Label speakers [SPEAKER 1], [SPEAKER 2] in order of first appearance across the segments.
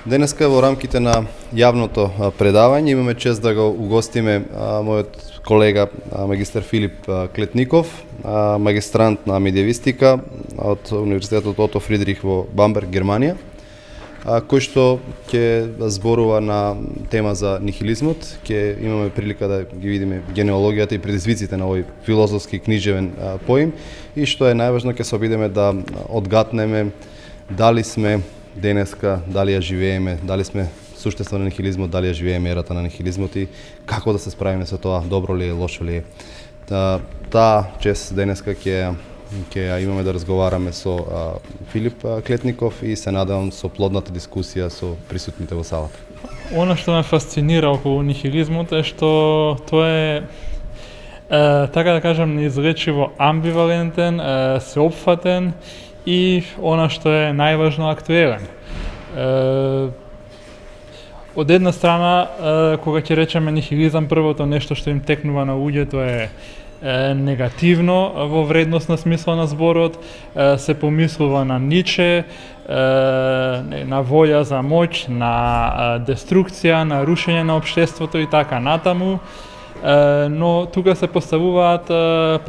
[SPEAKER 1] Денеска во рамките на јавното предавање имаме чест да го угостиме мојот колега магистар Филип Клетников, магистрант на медиевистика од Универзитетот Ото Фридрих во Бамберг, Германија, кој што ќе зборува на тема за нихилизмот. Ќе имаме прилика да ги видиме генеалогијата и предизвиците на овој филозофски книжевен поим и што е најважно, ќе се обидеме да одгатнеме дали сме денеска, дали ја живееме, дали сме суштество на нихилизмот, дали ја живееме ерата на нихилизмот и како да се справиме со тоа, добро ли е, лошо ли е. Таа чест денеска ќе ја имаме да разговараме со Филип Клетников и се надевам со плодната дискусија со присутните во салата.
[SPEAKER 2] Оно што ме фасцинира околу нихилизмот е што тоа е така да кажам неизречиво амбивалентен, сеопфатен и она што е најважно актуелен. Од една страна, кога ќе речеме нихилизам, првото нешто што им текнува на луѓето е негативно во вредносна смисла на зборот, се помислува на Ниче, на волја за моќ, на деструкција, на рушење на општеството и така натаму. Но тука се поставуваат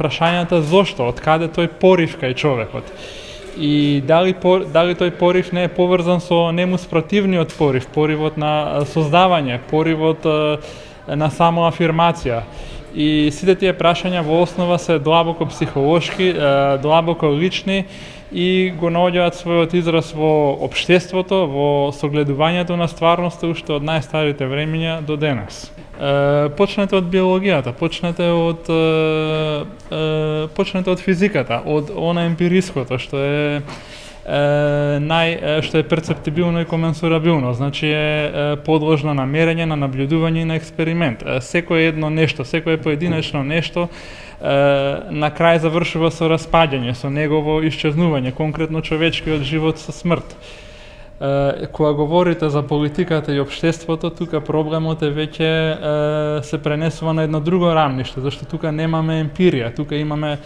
[SPEAKER 2] прашањата зошто, од каде тој порив кај човекот. И дали тој порив не е поврзан со нему спротивниот порив, поривот на создавање, поривот на самоафирмација. И сите тие прашања во основа се длабоко психолошки, длабоко лични и го наоѓаат својот израз во општеството, во согледувањето на стварноста уште од најстарите времиња до денес. Почнете од биологијата, почнете од физиката, од она емпириското што е перцептибилно и коменсурабилно, значи е подложно на мерење, на наблюдување и на експеримент. Секое едно нешто, секое поединечно нешто на крај завршува со распаѓање, со негово исчезнување, конкретно човечкиот живот со смрт. Кога говорите за политиката и општеството, тука проблемот е веќе се пренесува на едно друго рамниште, зашто тука немаме емпирија, тука имаме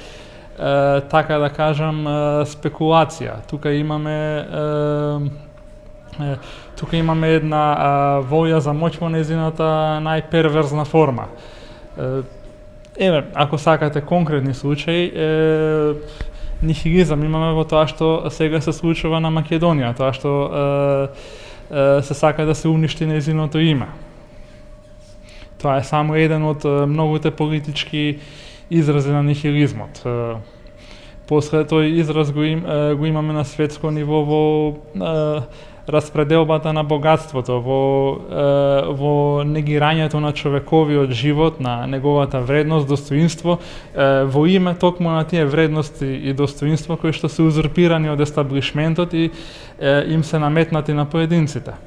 [SPEAKER 2] така да кажам спекулација, тука имаме една волја за моќ во нејзината најперверзна форма. Ако сакате конкретни случаи, нихилизам имаме во тоа што сега се случува на Македонија, тоа што се сака да се уништи нејзиното име. Тоа е само еден од многуте политички изрази на нихилизмот. После тој израз го имаме на светско ниво во распределбата на богатството, во негирањето на човековиот живот, на неговата вредност, достоинство, во име токму на тие вредности и достоинство кои што се узурпирани од естаблишментот и им се наметнати на поединците.